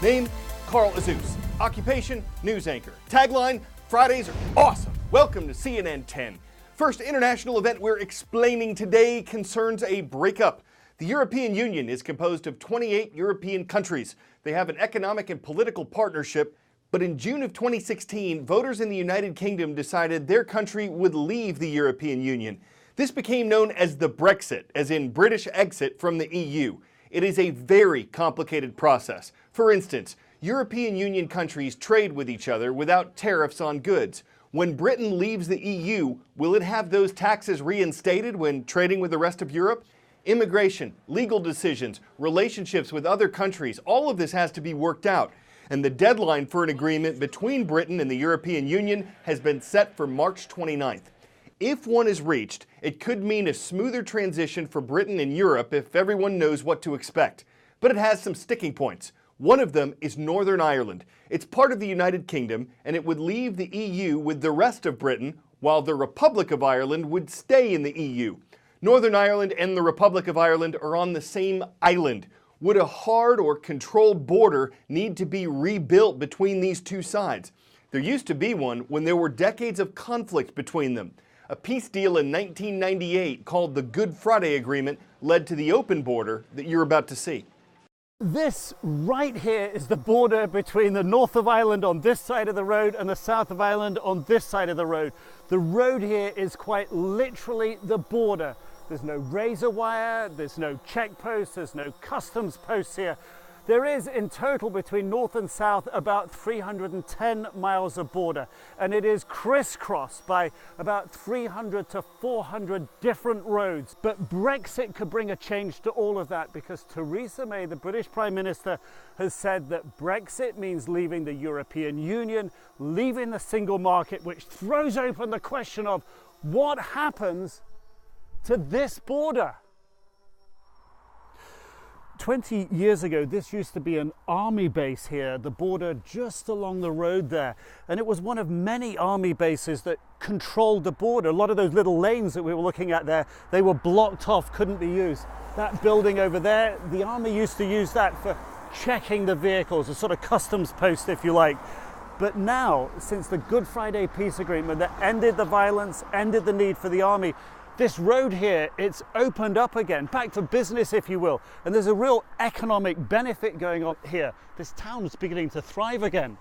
Name, Carl Azus. Occupation, news anchor. Tagline, Fridays are awesome. Welcome to CNN10. First international event we're explaining today concerns a breakup. The European Union is composed of 28 European countries. They have an economic and political partnership, but in June of 2016, voters in the United Kingdom decided their country would leave the European Union. This became known as the Brexit, as in British exit from the EU. It is a very complicated process. For instance, European Union countries trade with each other without tariffs on goods. When Britain leaves the EU, will it have those taxes reinstated when trading with the rest of Europe? Immigration, legal decisions, relationships with other countries, all of this has to be worked out. And the deadline for an agreement between Britain and the European Union has been set for March 29th. If one is reached, it could mean a smoother transition for Britain and Europe if everyone knows what to expect. But it has some sticking points. One of them is Northern Ireland. It's part of the United Kingdom, and it would leave the EU with the rest of Britain, while the Republic of Ireland would stay in the EU. Northern Ireland and the Republic of Ireland are on the same island. Would a hard or controlled border need to be rebuilt between these two sides? There used to be one when there were decades of conflict between them. A peace deal in 1998 called the Good Friday Agreement led to the open border that you're about to see. This right here is the border between the north of Ireland on this side of the road and the south of Ireland on this side of the road. The road here is quite literally the border. There's no razor wire, there's no check posts, there's no customs posts here. There is in total between north and south about 310 miles of border, and it is crisscrossed by about 300 to 400 different roads. But Brexit could bring a change to all of that, because Theresa May, the British Prime Minister, has said that Brexit means leaving the European Union, leaving the single market, which throws open the question of what happens to this border. 20 years ago, this used to be an army base here, the border just along the road there. And it was one of many army bases that controlled the border. A lot of those little lanes that we were looking at there, they were blocked off, couldn't be used. That building over there, the army used to use that for checking the vehicles, a sort of customs post, if you like. But now, since the Good Friday Peace Agreement that ended the violence, ended the need for the army, this road here, it's opened up again, back to business, if you will. And there's a real economic benefit going on here. This town is beginning to thrive again.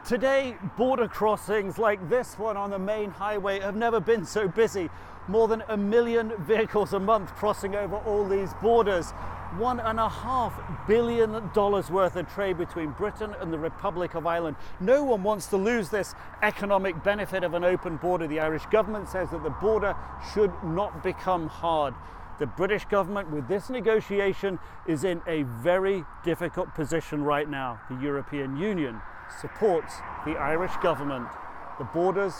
Today, border crossings like this one on the main highway have never been so busy. More than 1 million vehicles a month crossing over all these borders. $1.5 billion worth of trade between Britain and the Republic of Ireland. No one wants to lose this economic benefit of an open border. The Irish government says that the border should not become hard. The British government, with this negotiation, is in a very difficult position right now. The European Union supports the Irish government. The borders,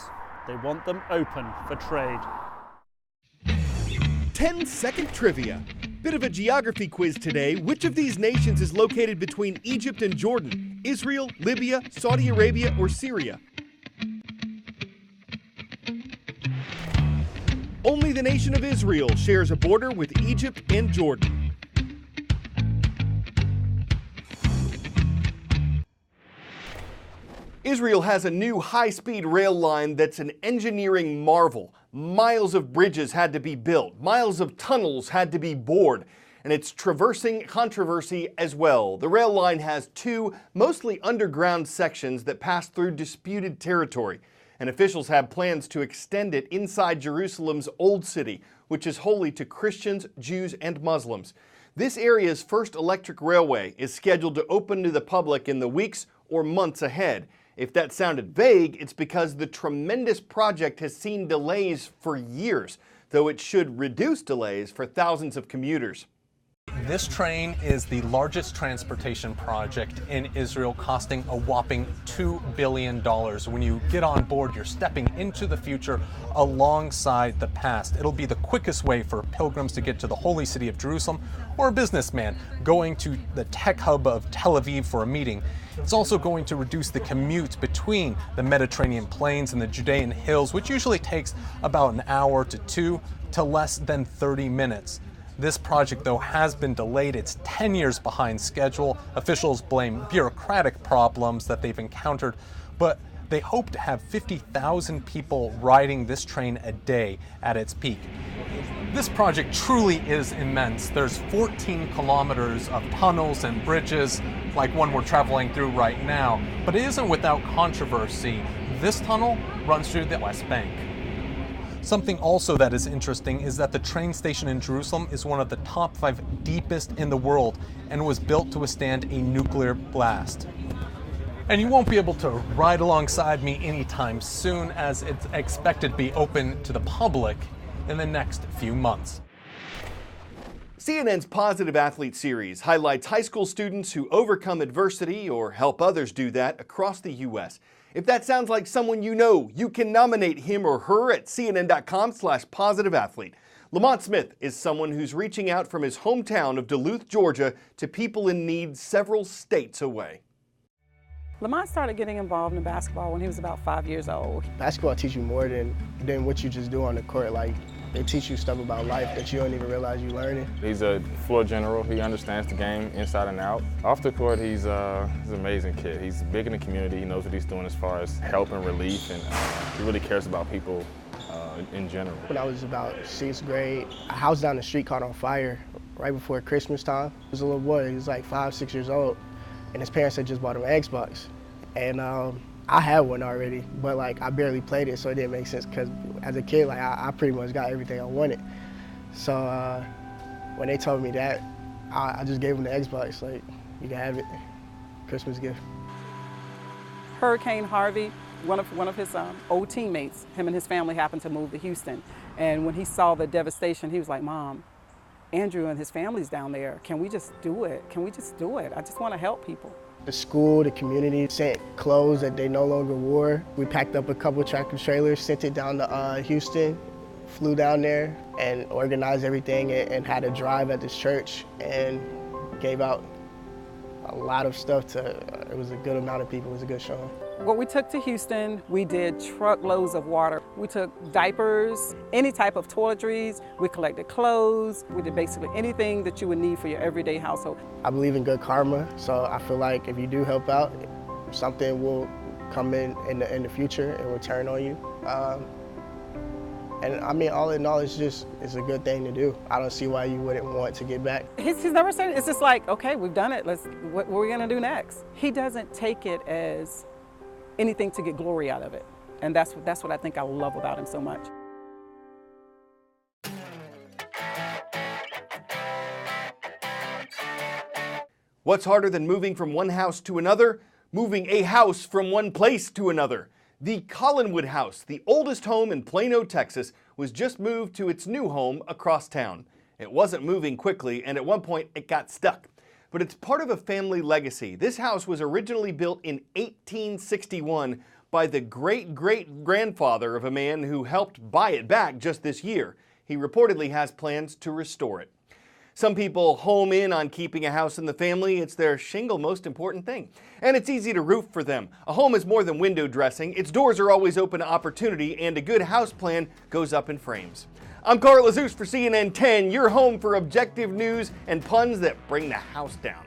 they want them open for trade. 10-second trivia. Bit of a geography quiz today. Which of these nations is located between Egypt and Jordan? Israel, Libya, Saudi Arabia, or Syria? Only the nation of Israel shares a border with Egypt and Jordan. Israel has a new high-speed rail line that's an engineering marvel. Miles of bridges had to be built, miles of tunnels had to be bored, and it's traversing controversy as well. The rail line has two mostly underground sections that pass through disputed territory, and officials have plans to extend it inside Jerusalem's Old City, which is holy to Christians, Jews, and Muslims. This area's first electric railway is scheduled to open to the public in the weeks or months ahead. If that sounded vague, it's because the tremendous project has seen delays for years, though it should reduce delays for thousands of commuters. This train is the largest transportation project in Israel, costing a whopping $2 billion. When you get on board, you're stepping into the future alongside the past. It'll be the quickest way for pilgrims to get to the holy city of Jerusalem, or a businessman going to the tech hub of Tel Aviv for a meeting. It's also going to reduce the commute between the Mediterranean plains and the Judean hills, which usually takes about an hour to two to less than 30 minutes. This project, though, has been delayed. It's 10 years behind schedule. Officials blame bureaucratic problems that they've encountered, but they hope to have 50,000 people riding this train a day at its peak. This project truly is immense. There's 14 kilometers of tunnels and bridges, like one we're traveling through right now, but it isn't without controversy. This tunnel runs through the West Bank. Something also that is interesting is that the train station in Jerusalem is one of the top 5 deepest in the world and was built to withstand a nuclear blast. And you won't be able to ride alongside me anytime soon, as it's expected to be open to the public in the next few months. CNN's Positive Athlete series highlights high school students who overcome adversity or help others do that across the U.S. If that sounds like someone you know, you can nominate him or her at cnn.com/positiveathlete. Lamont Smith is someone who's reaching out from his hometown of Duluth, Georgia, to people in need several states away. Lamont started getting involved in basketball when he was about 5 years old. Basketball teaches you more than what you just do on the court. Like, they teach you stuff about life that you don't even realize you're learning. He's a floor general. He understands the game inside and out. Off the court, he's an amazing kid. He's big in the community. He knows what he's doing as far as help and relief, and he really cares about people in general. When I was about 6th grade, a house down the street caught on fire right before Christmas time. There was a little boy, he was like 5, 6 years old, and his parents had just bought him an Xbox. And I had one already, but like I barely played it, so it didn't make sense because as a kid, like I pretty much got everything I wanted. So when they told me that, I just gave him the Xbox, like, you can have it, Christmas gift. Hurricane Harvey, one of his old teammates, him and his family happened to move to Houston. And when he saw the devastation, he was like, Mom, Andrew and his family's down there. Can we just do it? Can we just do it? I just want to help people. The school, the community sent clothes that they no longer wore. We packed up a couple tractor trailers, sent it down to Houston, flew down there and organized everything and had a drive at this church and gave out a lot of stuff to, it was a good amount of people, it was a good show. What we took to Houston, we did truckloads of water. We took diapers, any type of toiletries. We collected clothes. We did basically anything that you would need for your everyday household. I believe in good karma, so I feel like if you do help out, something will come in the future and return on you. And I mean, all in all, it's a good thing to do. I don't see why you wouldn't want to get back. He's never said it. It's just like, okay, we've done it. What are we gonna do next? He doesn't take it as anything to get glory out of it. And that's what I think I love about him so much. What's harder than moving from one house to another? Moving a house from one place to another. The Collinwood House, the oldest home in Plano, Texas, was just moved to its new home across town. It wasn't moving quickly, and at one point it got stuck. But it's part of a family legacy. This house was originally built in 1861 by the great-great-grandfather of a man who helped buy it back just this year. He reportedly has plans to restore it. Some people home in on keeping a house in the family. It's their shingle most important thing. And it's easy to root for them. A home is more than window dressing. Its doors are always open to opportunity, and a good house plan goes up in frames. I'm Carl Azus for CNN10, your home for objective news and puns that bring the house down.